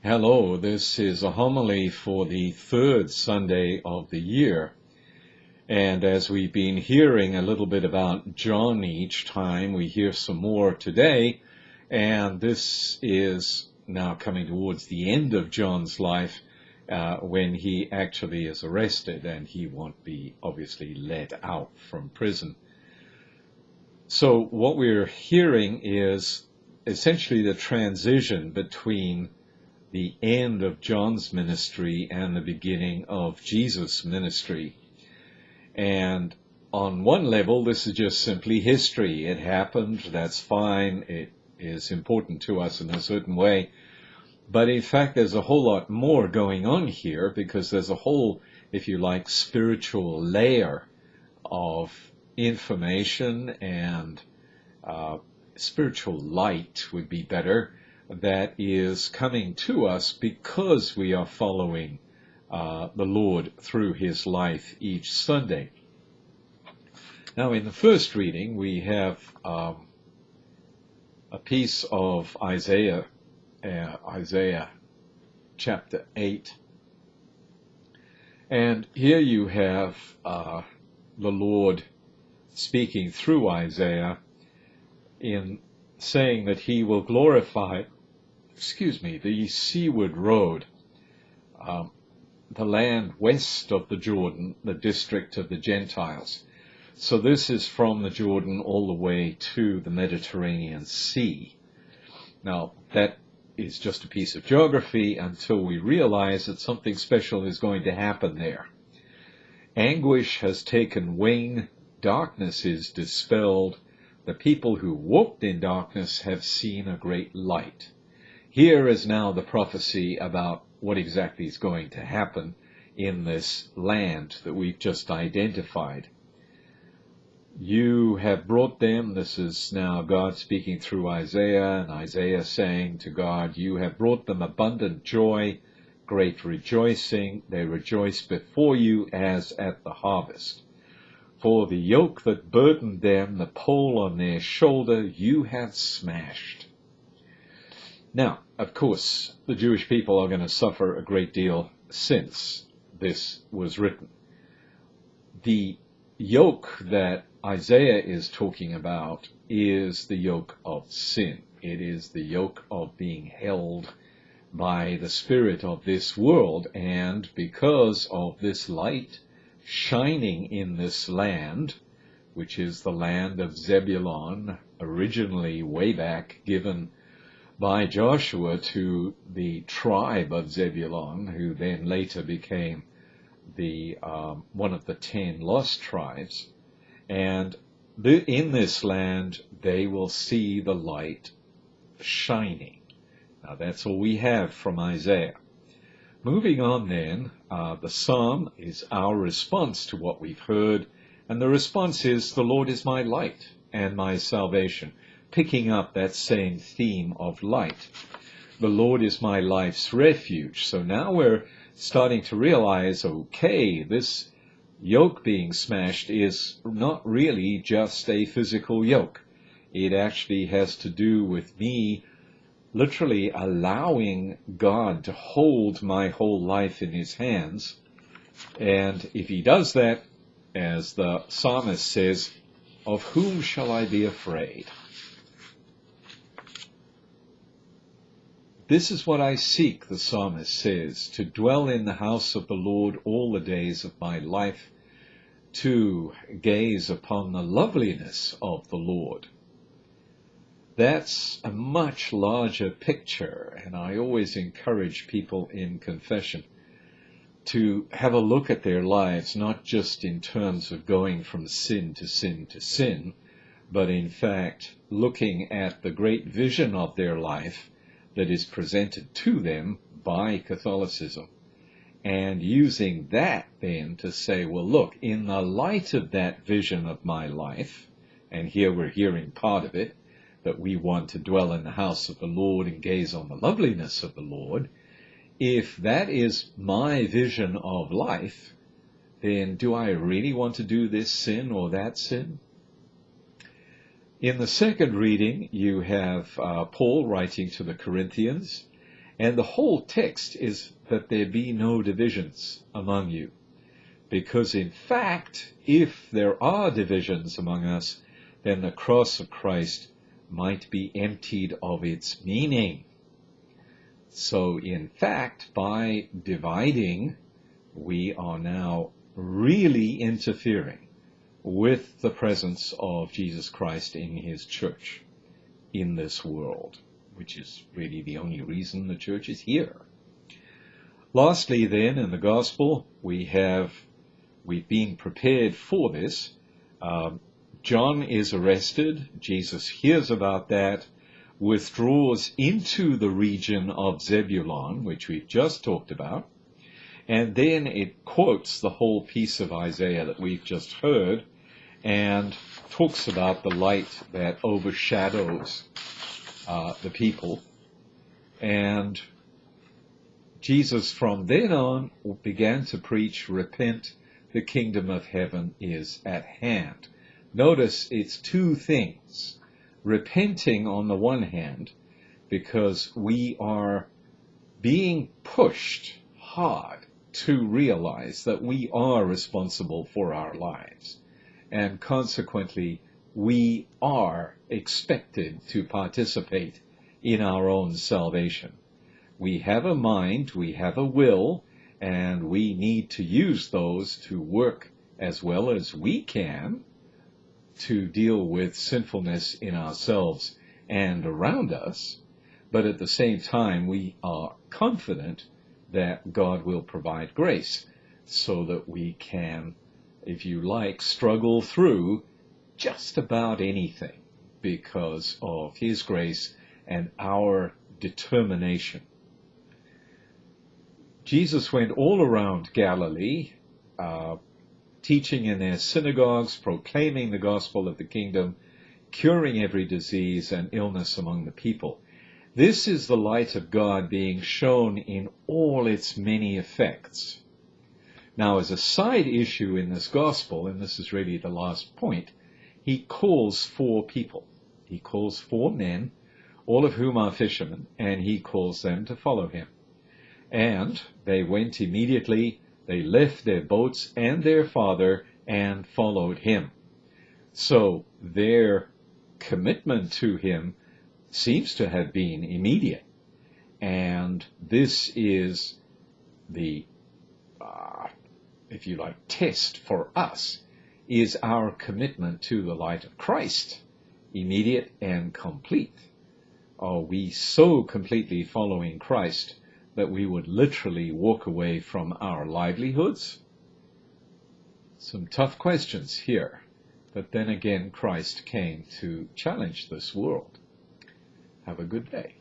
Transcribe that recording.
Hello, this is a homily for the third Sunday of the year. And as we've been hearing a little bit about John each time, we hear some more today. And this is now coming towards the end of John's life when he actually is arrested and he won't be obviously let out from prison. So what we're hearing is essentially the transition between the end of John's ministry and the beginning of Jesus' ministry. And on one level, this is just simply history. It happened, that's fine, it is important to us in a certain way. But in fact, there's a whole lot more going on here because there's a whole, if you like, spiritual layer of information and spiritual light would be better, that is coming to us because we are following the Lord through his life each Sunday. Now, in the first reading, we have a piece of Isaiah chapter 8. And here you have the Lord speaking through Isaiah in saying that he will glorify the seaward road, the land west of the Jordan, the district of the Gentiles. So this is from the Jordan all the way to the Mediterranean Sea. Now, that is just a piece of geography until we realize that something special is going to happen there. Anguish has taken wing, darkness is dispelled, the people who walked in darkness have seen a great light. Here is now the prophecy about what exactly is going to happen in this land that we've just identified. You have brought them, this is now God speaking through Isaiah, and Isaiah saying to God, you have brought them abundant joy, great rejoicing. They rejoice before you as at the harvest. For the yoke that burdened them, the pole on their shoulder, you have smashed. Now, of course, the Jewish people are going to suffer a great deal since this was written. The yoke that Isaiah is talking about is the yoke of sin. It is the yoke of being held by the spirit of this world, and because of this light shining in this land, which is the land of Zebulun, originally way back given by Joshua to the tribe of Zebulun, who then later became the one of the 10 lost tribes. And in this land, they will see the light shining. Now, that's all we have from Isaiah. Moving on then, the psalm is our response to what we've heard, and the response is, the Lord is my light and my salvation, picking up that same theme of light. The Lord is my life's refuge. So now we're starting to realize, okay, this yoke being smashed is not really just a physical yoke. It actually has to do with me literally allowing God to hold my whole life in his hands. And if he does that, as the psalmist says, of whom shall I be afraid? This is what I seek, the psalmist says, to dwell in the house of the Lord all the days of my life, to gaze upon the loveliness of the Lord. That's a much larger picture, and I always encourage people in confession to have a look at their lives, not just in terms of going from sin to sin to sin, but in fact looking at the great vision of their life that is presented to them by Catholicism, and using that then to say, well, look, in the light of that vision of my life, and here we're hearing part of it, that we want to dwell in the house of the Lord and gaze on the loveliness of the Lord, if that is my vision of life, then do I really want to do this sin or that sin? In the second reading, you have Paul writing to the Corinthians, And the whole text is that there be no divisions among you. Because in fact, if there are divisions among us, then the cross of Christ might be emptied of its meaning. So in fact, by dividing, we are now really interfering with the presence of Jesus Christ in his church in this world, which is really the only reason the church is here. Lastly then, in the gospel, we've been prepared for this. John is arrested. Jesus hears about that, withdraws into the region of Zebulun, which we've just talked about, and then it quotes the whole piece of Isaiah that we've just heard and talks about the light that overshadows the people. And Jesus from then on began to preach, repent, the kingdom of heaven is at hand. Notice it's two things. Repenting on the one hand, because we are being pushed hard to realize that we are responsible for our lives, and consequently we are expected to participate in our own salvation. We have a mind, we have a will, and we need to use those to work as well as we can to deal with sinfulness in ourselves and around us, but at the same time we are confident that God will provide grace so that we can, if you like, struggle through just about anything because of his grace and our determination. Jesus went all around Galilee, teaching in their synagogues, proclaiming the gospel of the kingdom, curing every disease and illness among the people. This is the light of God being shown in all its many effects. Now, as a side issue in this gospel, and this is really the last point, he calls 4 people. He calls 4 men, all of whom are fishermen, and he calls them to follow him. And they went immediately, they left their boats and their father and followed him. So their commitment to him seems to have been immediate. And this is the, if you like, test for us, is our commitment to the light of Christ, immediate and complete. Are we so completely following Christ that we would literally walk away from our livelihoods? Some tough questions here, but then again, Christ came to challenge this world. Have a good day.